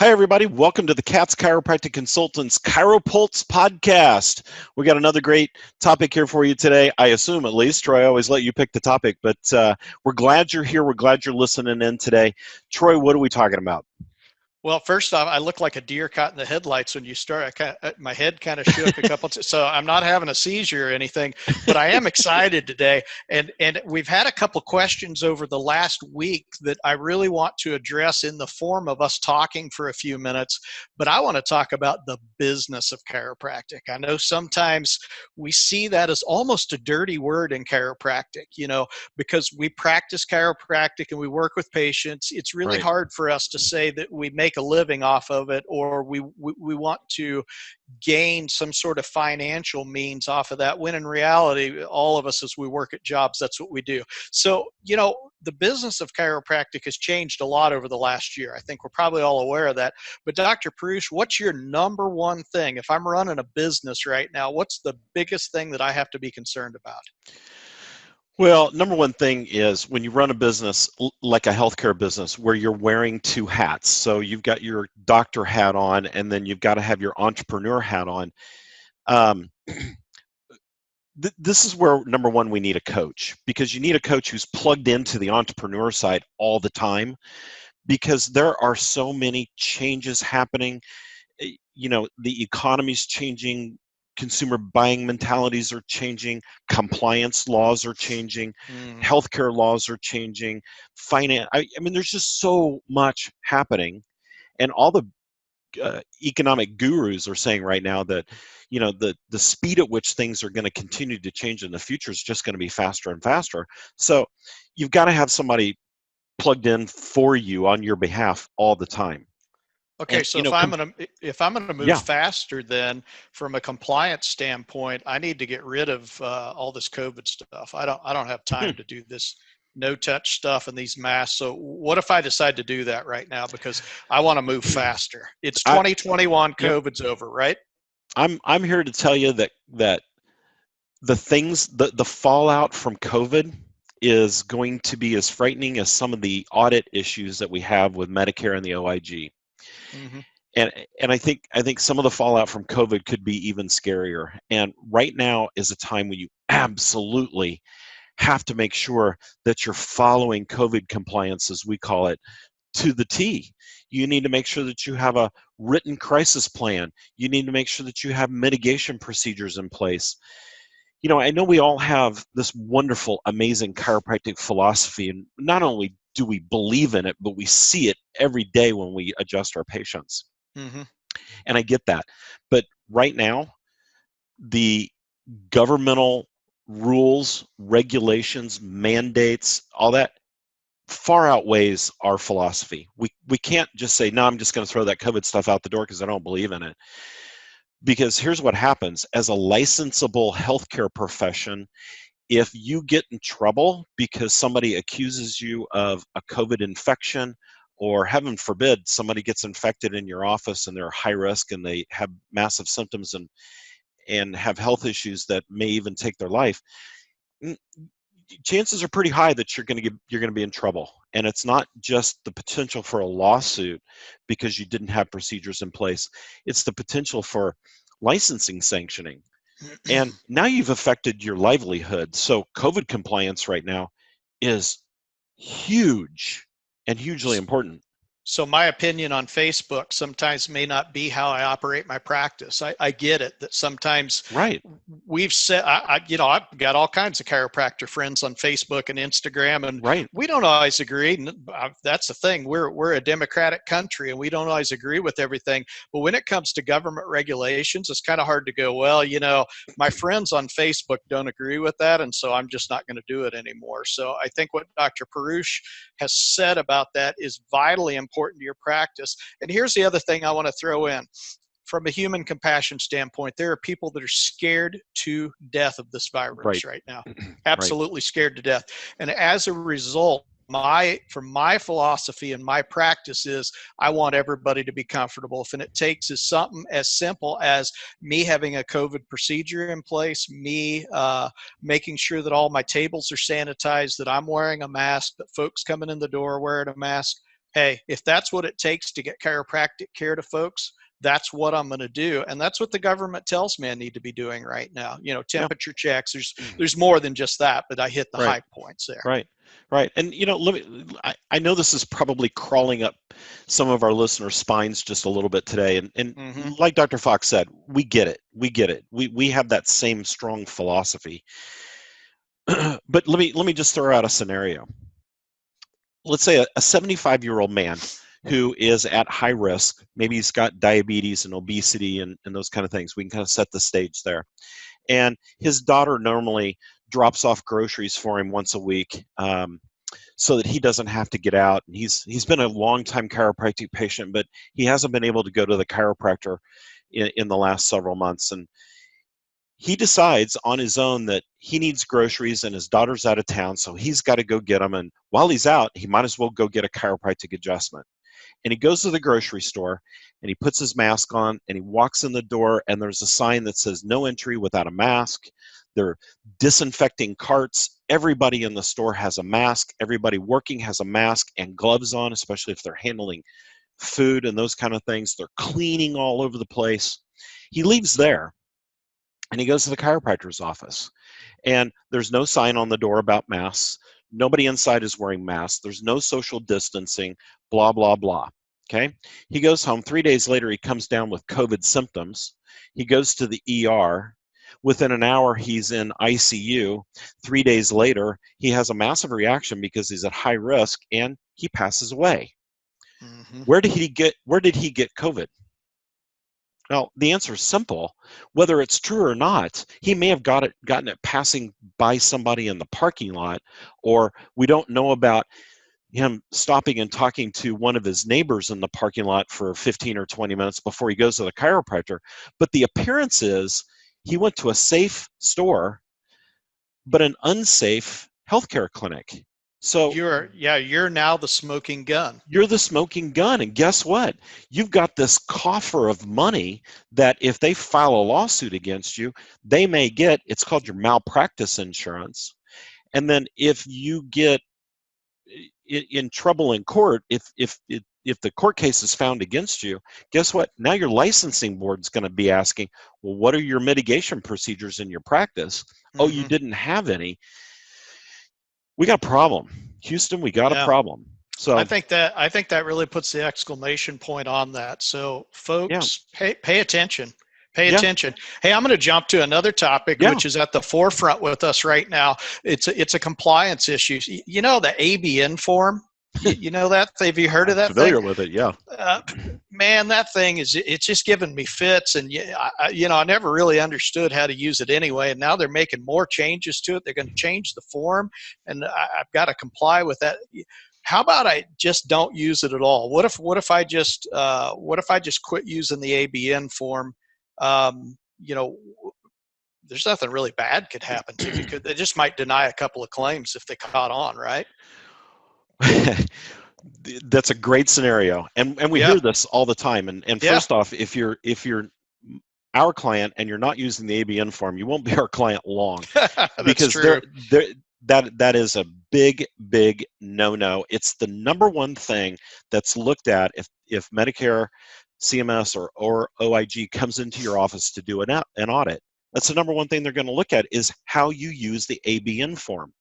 Hi, everybody. Welcome to the CATS Chiropractic Consultants Podcast. We got another great topic here for you today. I assume, at least. Troy, I always let you pick the topic, but we're glad you're here. We're glad you're listening in today. Troy, what are we talking about? Well, first off, I look like a deer caught in the headlights when you start. My head kind of shook a couple times. So I'm not having a seizure or anything, but I am excited today. And we've had a couple questions over the last week that I really want to address in the form of us talking for a few minutes. But I want to talk about the business of chiropractic. I know sometimes we see that as almost a dirty word in chiropractic, because we practice chiropractic and we work with patients. It's really hard for us to say that we make a living off of it, or we want to gain some sort of financial means off of that, when in reality, all of us, as we work at jobs, that's what we do. So, the business of chiropractic has changed a lot over the last year. I think we're probably all aware of that. But Dr. Perush, what's your number one thing? If I'm running a business right now, what's the biggest thing that I have to be concerned about? Well, number one thing is when you run a business like a healthcare business where you're wearing two hats. So you've got your doctor hat on, and then you've got to have your entrepreneur hat on. This is where, number one, we need a coach, because you need a coach who's plugged into the entrepreneur side all the time, because there are so many changes happening. The economy's changing. Consumer buying mentalities are changing, compliance laws are changing, healthcare laws are changing, finance. I mean, there's just so much happening, and all the economic gurus are saying right now that the speed at which things are going to continue to change in the future is just going to be faster and faster. So you've got to have somebody plugged in for you on your behalf all the time. Okay, and, so if I'm gonna move faster, then from a compliance standpoint, I need to get rid of all this COVID stuff. I don't have time to do this no-touch stuff and these masks. So what if I decide to do that right now because I want to move faster? It's 2021, COVID's over, right? I'm here to tell you that the fallout from COVID is going to be as frightening as some of the audit issues that we have with Medicare and the OIG. Mm-hmm. And I think some of the fallout from COVID could be even scarier. And right now is a time when you absolutely have to make sure that you're following COVID compliance, as we call it, to the T. You need to make sure that you have a written crisis plan. You need to make sure that you have mitigation procedures in place. I know we all have this wonderful, amazing chiropractic philosophy, and not only do we believe in it, but we see it every day when we adjust our patients. Mm-hmm. And I get that. But right now, the governmental rules, regulations, mandates, all that far outweighs our philosophy. We can't just say, no, I'm just going to throw that COVID stuff out the door because I don't believe in it. Because here's what happens. As a licensable healthcare profession, if you get in trouble because somebody accuses you of a COVID infection, or heaven forbid, somebody gets infected in your office and they're high risk and they have massive symptoms and have health issues that may even take their life, chances are pretty high that you're going to be in trouble. And it's not just the potential for a lawsuit because you didn't have procedures in place. It's the potential for licensing sanctioning. And now you've affected your livelihood. So COVID compliance right now is huge and hugely important. So my opinion on Facebook sometimes may not be how I operate my practice. I get it that sometimes we've said, I've got all kinds of chiropractor friends on Facebook and Instagram, and we don't always agree. And that's the thing. We're a democratic country and we don't always agree with everything. But when it comes to government regulations, it's kind of hard to go, well, my friends on Facebook don't agree with that, and so I'm just not going to do it anymore. So I think what Dr. Perush has said about that is vitally important to your practice. And here's the other thing I want to throw in. From a human compassion standpoint, there are people that are scared to death of this virus right now. Absolutely scared to death. And as a result, my philosophy and my practice is I want everybody to be comfortable. If it takes is something as simple as me having a COVID procedure in place, me making sure that all my tables are sanitized, that I'm wearing a mask, that folks coming in the door are wearing a mask, hey, if that's what it takes to get chiropractic care to folks, that's what I'm going to do. And that's what the government tells me I need to be doing right now. Temperature checks, there's more than just that, but I hit the high points there. Right. And, I know this is probably crawling up some of our listeners' spines just a little bit today. And like Dr. Fox said, we get it. We have that same strong philosophy. But let me just throw out a scenario. Let's say a 75-year-old man who is at high risk, maybe he's got diabetes and obesity and those kind of things. We can kind of set the stage there. And his daughter normally drops off groceries for him once a week, so that he doesn't have to get out. And he's been a long-time chiropractic patient, but he hasn't been able to go to the chiropractor in the last several months. And he decides on his own that he needs groceries and his daughter's out of town, so he's got to go get them. And while he's out, he might as well go get a chiropractic adjustment. And he goes to the grocery store and he puts his mask on and he walks in the door, and there's a sign that says no entry without a mask. They're disinfecting carts. Everybody in the store has a mask. Everybody working has a mask and gloves on, especially if they're handling food and those kind of things. They're cleaning all over the place. He leaves there and he goes to the chiropractor's office, and there's no sign on the door about masks. Nobody inside is wearing masks. There's no social distancing, blah, blah, blah. Okay. He goes home. 3 days later, he comes down with COVID symptoms. He goes to the ER. Within an hour, he's in ICU. 3 days later, he has a massive reaction because he's at high risk, and he passes away. Where did he get COVID? Well, the answer is simple. Whether it's true or not, he may have gotten it passing by somebody in the parking lot, or we don't know about him stopping and talking to one of his neighbors in the parking lot for 15 or 20 minutes before he goes to the chiropractor. But the appearance is he went to a safe store, but an unsafe healthcare clinic. So you're now the smoking gun. You're the smoking gun. And guess what? You've got this coffer of money that if they file a lawsuit against you, they may get, it's called your malpractice insurance. And then if you get in trouble in court, if the court case is found against you, guess what? Now your licensing board is going to be asking, well, what are your mitigation procedures in your practice? Oh, you didn't have any. We got a problem. Houston, we got a problem. So I think that really puts the exclamation point on that. So folks, pay attention. Pay attention. Hey, I'm going to jump to another topic, which is at the forefront with us right now. It's a compliance issue. You know, the ABN form. You know that? Have you heard of that? Familiar with it? Yeah. Man, that thing it's just giving me fits, and I never really understood how to use it anyway. And now they're making more changes to it. They're going to change the form, and I've got to comply with that. How about I just don't use it at all? What if I just quit using the ABN form? There's nothing really bad could happen to you. They just might deny a couple of claims if they caught on, right? That's a great scenario, and we hear this all the time. And first off, if you're our client and you're not using the ABN form, you won't be our client long. Because that is a big no-no. It's the number one thing that's looked at if Medicare, CMS, or OIG comes into your office to do an audit. That's the number one thing they're going to look at, is how you use the ABN form.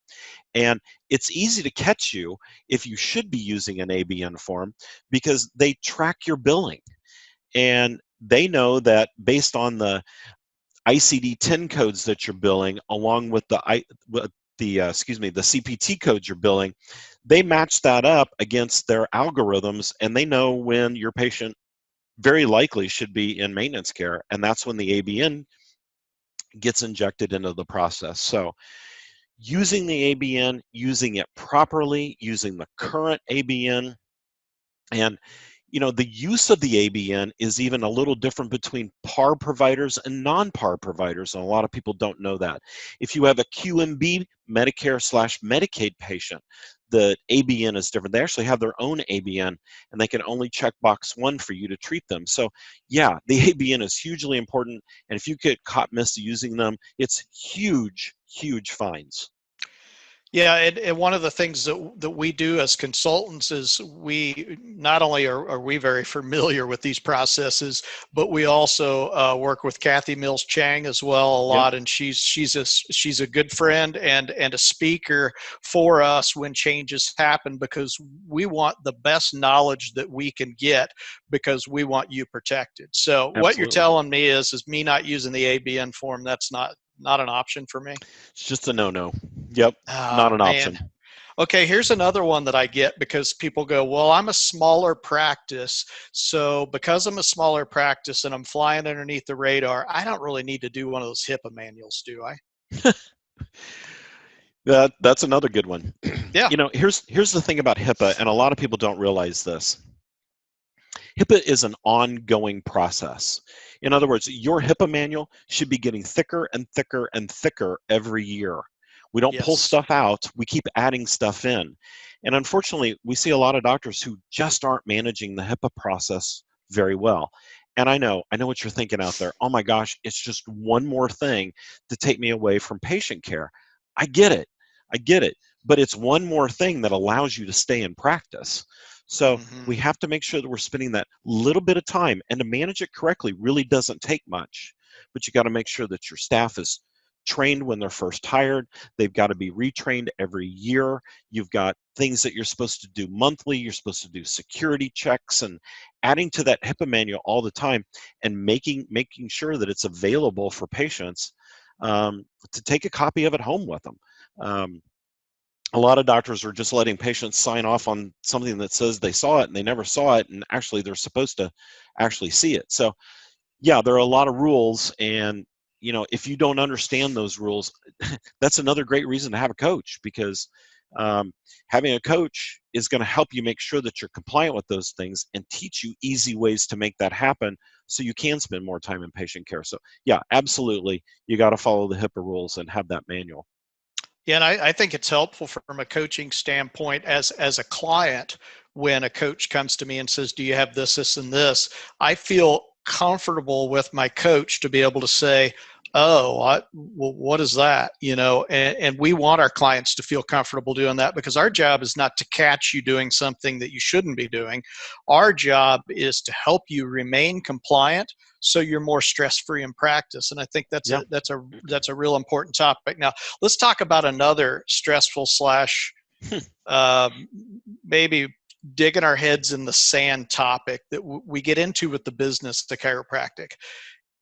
And it's easy to catch you if you should be using an ABN form, because they track your billing. And they know that based on the ICD-10 codes that you're billing, along with the CPT codes you're billing, they match that up against their algorithms, and they know when your patient very likely should be in maintenance care, and that's when the ABN gets injected into the process. So using the ABN, using it properly, using the current ABN, and the use of the ABN is even a little different between PAR providers and non-PAR providers, and a lot of people don't know that. If you have a QMB Medicare/Medicaid patient, the ABN is different. They actually have their own ABN, and they can only check box 1 for you to treat them. So yeah, the ABN is hugely important, and if you get caught misusing them, it's huge fines. Yeah, and one of the things that we do as consultants is we not only are we very familiar with these processes, but we also work with Kathy Mills Chang as well a Yep. lot, and she's a good friend and a speaker for us when changes happen, because we want the best knowledge that we can get, because we want you protected. So what you're Absolutely. telling me is me not using the ABN form, that's not an option for me. It's just a no-no. Yep. Not Oh, an man. option. Okay, here's another one that I get, because people go, well, I'm a smaller practice. So because I'm a smaller practice and I'm flying underneath the radar, I don't really need to do one of those HIPAA manuals, do I? That's another good one. Yeah. Here's the thing about HIPAA, and a lot of people don't realize this. HIPAA is an ongoing process. In other words, your HIPAA manual should be getting thicker and thicker and thicker every year. We don't pull Yes. stuff out, we keep adding stuff in. And unfortunately, we see a lot of doctors who just aren't managing the HIPAA process very well. And I know what you're thinking out there. Oh my gosh, it's just one more thing to take me away from patient care. I get it. I get it. But it's one more thing that allows you to stay in practice. So Mm-hmm. we have to make sure that we're spending that little bit of time, and to manage it correctly really doesn't take much. But you got to make sure that your staff is trained when they're first hired. They've got to be retrained every year. You've got things that you're supposed to do monthly. You're supposed to do security checks, and adding to that HIPAA manual all the time, and making sure that it's available for patients to take a copy of it home with them. A lot of doctors are just letting patients sign off on something that says they saw it and they never saw it, and actually they're supposed to actually see it. So yeah, there are a lot of rules, and if you don't understand those rules, that's another great reason to have a coach, because having a coach is going to help you make sure that you're compliant with those things and teach you easy ways to make that happen, so you can spend more time in patient care. So yeah, absolutely, you got to follow the HIPAA rules and have that manual. Yeah, and I think it's helpful from a coaching standpoint as a client. When a coach comes to me and says, do you have this, this, and this, I feel comfortable with my coach to be able to say, oh, well, what is that? And we want our clients to feel comfortable doing that, because our job is not to catch you doing something that you shouldn't be doing. Our job is to help you remain compliant, so you're more stress-free in practice. And I think that's Yeah. that's a real important topic. Now, let's talk about another stressful slash maybe digging our heads in the sand topic that we get into with the business, the chiropractic,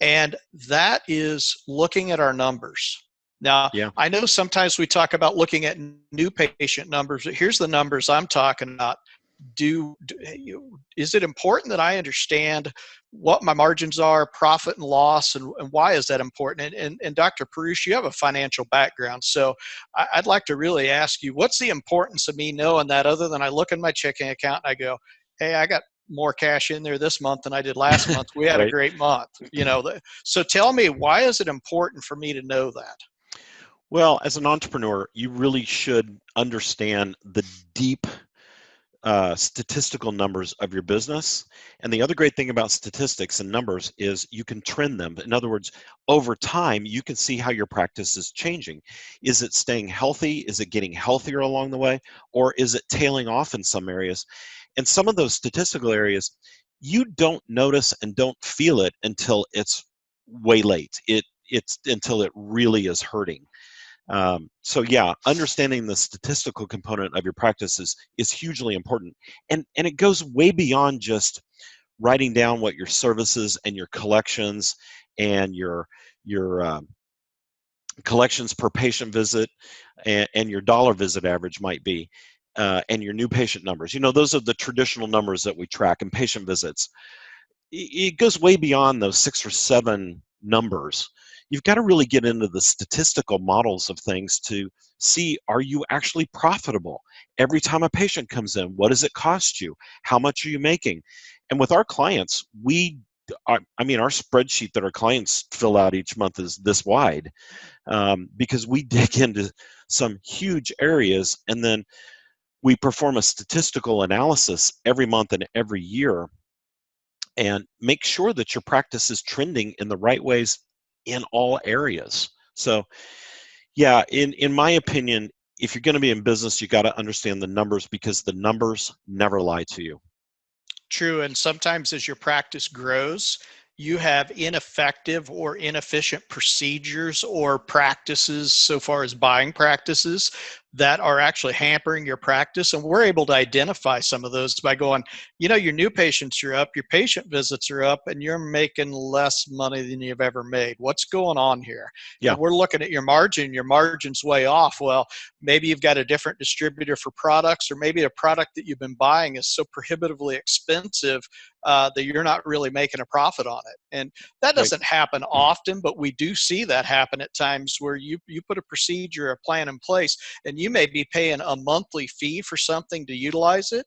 and that is looking at our numbers. Now, Yeah. I know sometimes we talk about looking at new patient numbers, but here's the numbers I'm talking about. Is it important that I understand what my margins are, profit and loss, and why is that important? And Dr. Parush, you have a financial background, so I'd like to really ask you, what's the importance of me knowing that, other than I look in my checking account and I go, hey, I got more cash in there this month than I did last month. We had a Right. great month. So tell me, why is it important for me to know that? Well, as an entrepreneur, you really should understand the deep statistical numbers of your business. And the other great thing about statistics and numbers is you can trend them. In other words, over time, you can see how your practice is changing. Is it staying healthy? Is it getting healthier along the way? Or is it tailing off in some areas? And some of those statistical areas, you don't notice and don't feel it until it's way late. It's until it really is hurting. So yeah, understanding the statistical component of your practice is hugely important, and it goes way beyond just writing down what your services and your collections and your collections per patient visit and your dollar visit average might be, and your new patient numbers. Those are the traditional numbers that we track, and patient visits. It goes way beyond those 6 or 7 numbers. You've got to really get into the statistical models of things to see, are you actually profitable? Every time a patient comes in, what does it cost you? How much are you making? And with our clients, our spreadsheet that our clients fill out each month is this wide, because we dig into some huge areas, and then we perform a statistical analysis every month and every year, and make sure that your practice is trending in the right ways in all areas. So yeah, in my opinion, if you're going to be in business, you got to understand the numbers, because the numbers never lie to you. True. And sometimes as your practice grows, you have ineffective or inefficient procedures or practices, so far as buying practices, that are actually hampering your practice. And we're able to identify some of those by going, your new patients are up, your patient visits are up, and you're making less money than you've ever made. What's going on here? Yeah. And we're looking at your margin's way off. Well, maybe you've got a different distributor for products, or maybe a product that you've been buying is so prohibitively expensive that you're not really making a profit on it. And that doesn't happen often, but we do see that happen at times where you put a procedure, a plan in place, and you may be paying a monthly fee for something to utilize it.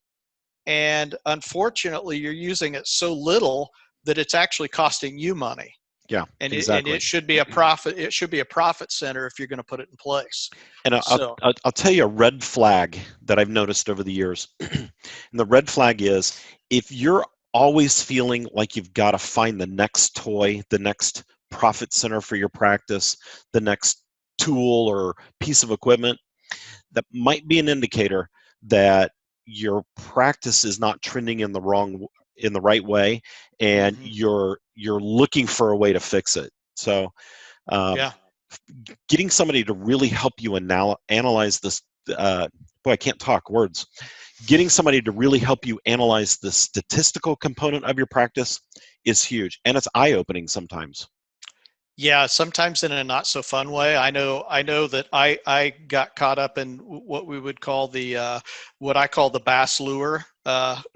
And unfortunately, you're using it so little that it's actually costing you money. Yeah, and exactly. it should be a profit. It should be a profit center if you're going to put it in place. And I'll tell you a red flag that I've noticed over the years. And the red flag is, if you're always feeling like you've got to find the next toy, the next profit center for your practice, the next tool or piece of equipment, that might be an indicator that your practice is not trending in the right way, and you're looking for a way to fix it. So getting somebody to really help you analyze this, I can't talk words. Getting somebody to really help you analyze the statistical component of your practice is huge, and it's eye-opening sometimes. Yeah, sometimes in a not so fun way. I know that I got caught up in what we would call what I call the bass lure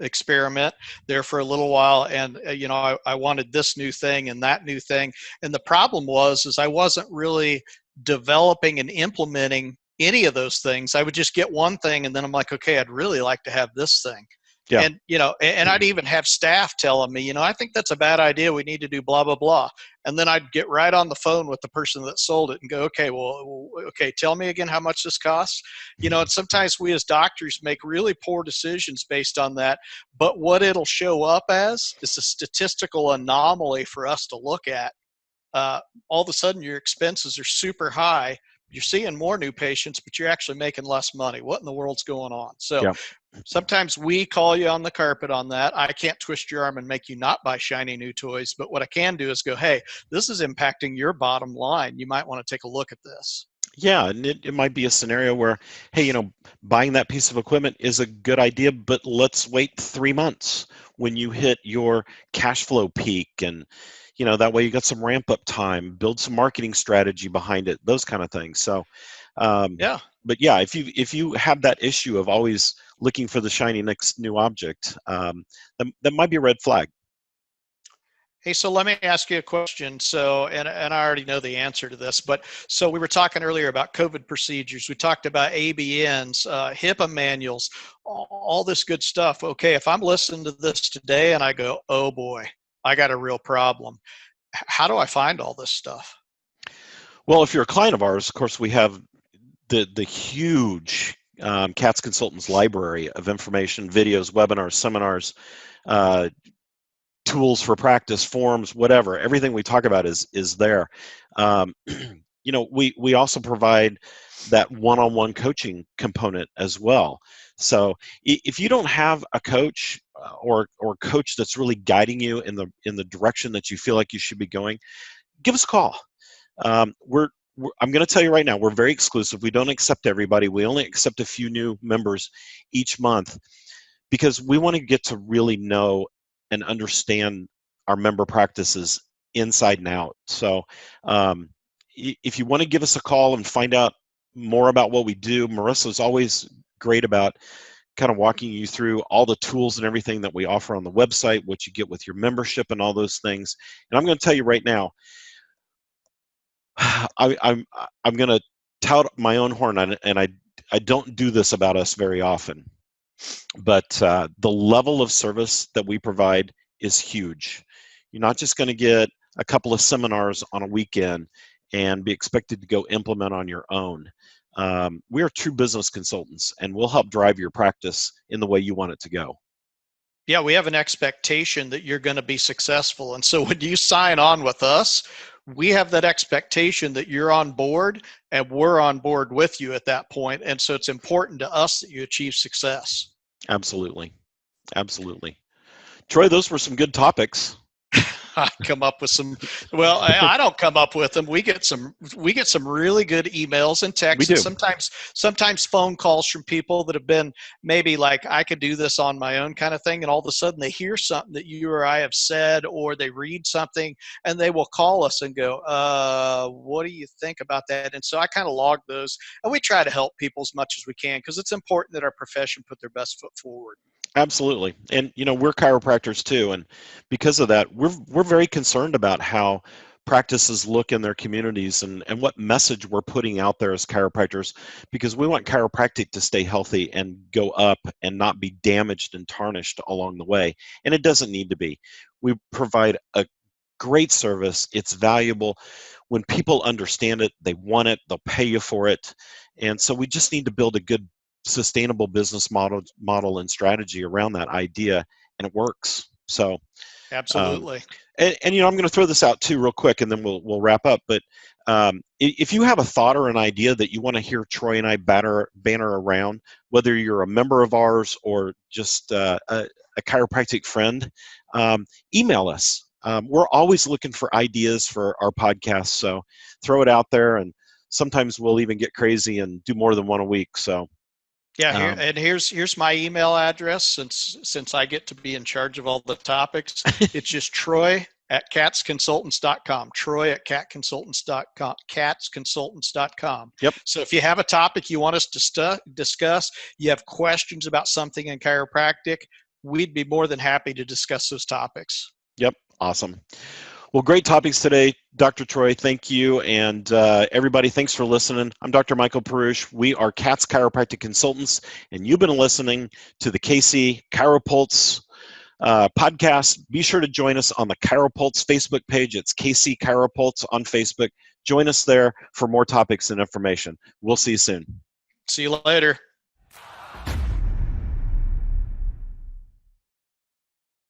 experiment there for a little while. And, I wanted this new thing and that new thing. And the problem is I wasn't really developing and implementing any of those things. I would just get one thing, and then I'm like, okay, I'd really like to have this thing. Yeah. And, and I'd even have staff telling me, I think that's a bad idea. We need to do blah, blah, blah. And then I'd get right on the phone with the person that sold it and go, okay, tell me again how much this costs. And sometimes we as doctors make really poor decisions based on that. But what it'll show up as is a statistical anomaly for us to look at. All of a sudden, your expenses are super high. You're seeing more new patients, but you're actually making less money. What in the world's going on? So sometimes we call you on the carpet on that. I can't twist your arm and make you not buy shiny new toys, but what I can do is go, hey, this is impacting your bottom line. You might want to take a look at this. Yeah, and it might be a scenario where, hey, buying that piece of equipment is a good idea, but let's wait 3 months when you hit your cash flow peak, and that way you got some ramp up time, build some marketing strategy behind it, those kind of things. So but yeah, if you have that issue of always looking for the shiny next new object, that might be a red flag. Hey, so let me ask you a question. So, and I already know the answer to this, but so we were talking earlier about COVID procedures. We talked about ABNs, HIPAA manuals, all this good stuff. Okay, if I'm listening to this today and I go, oh boy, I got a real problem. How do I find all this stuff? Well, if you're a client of ours, of course, we have the huge CATS Consultants library of information, videos, webinars, seminars, tools for practice, forms, whatever. Everything we talk about is there. We also provide that one-on-one coaching component as well. So if you don't have a coach or coach that's really guiding you in the direction that you feel like you should be going, give us a call. I'm going to tell you right now, we're very exclusive. We don't accept everybody. We only accept a few new members each month, because we want to get to really know and understand our member practices inside and out. So if you want to give us a call and find out more about what we do, Marissa's always great about kind of walking you through all the tools and everything that we offer on the website, what you get with your membership and all those things. And I'm going to tell you right now, I'm going to tout my own horn, and I don't do this about us very often, but the level of service that we provide is huge. You're not just going to get a couple of seminars on a weekend and be expected to go implement on your own. We are true business consultants, and we'll help drive your practice in the way you want it to go. Yeah, we have an expectation that you're going to be successful. And so when you sign on with us, we have that expectation that you're on board and we're on board with you at that point. And so it's important to us that you achieve success. Absolutely. Absolutely. Troy, those were some good topics. I come up with some. Well, I don't come up with them. We get some really good emails and texts. We do. And sometimes phone calls from people that have been maybe like, I could do this on my own kind of thing, and all of a sudden they hear something that you or I have said, or they read something, and they will call us and go, "What do you think about that?" And so I kind of log those, and we try to help people as much as we can, because it's important that our profession put their best foot forward. Absolutely. And, we're chiropractors too. And because of that, we're very concerned about how practices look in their communities and what message we're putting out there as chiropractors, because we want chiropractic to stay healthy and go up and not be damaged and tarnished along the way. And it doesn't need to be. We provide a great service. It's valuable. When people understand it, they want it, they'll pay you for it. And so we just need to build a good sustainable business model and strategy around that idea, and it works. So absolutely. And I'm going to throw this out too real quick, and then we'll wrap up. But if you have a thought or an idea that you want to hear Troy and I banner around, whether you're a member of ours or just a chiropractic friend, email us. We're always looking for ideas for our podcast, so throw it out there, and sometimes we'll even get crazy and do more than one a week. So yeah, and here's my email address, since I get to be in charge of all the topics. It's just Troy@catsconsultants.com. Troy@catsconsultants.com. Catsconsultants.com. Yep. So if you have a topic you want us to discuss, you have questions about something in chiropractic, we'd be more than happy to discuss those topics. Yep. Awesome. Well, great topics today, Dr. Troy. Thank you. And everybody, thanks for listening. I'm Dr. Michael Perush. We are CATS Chiropractic Consultants, and you've been listening to the KC Chiropulse podcast. Be sure to join us on the Chiropulse Facebook page. It's KC Chiropulse on Facebook. Join us there for more topics and information. We'll see you soon. See you later.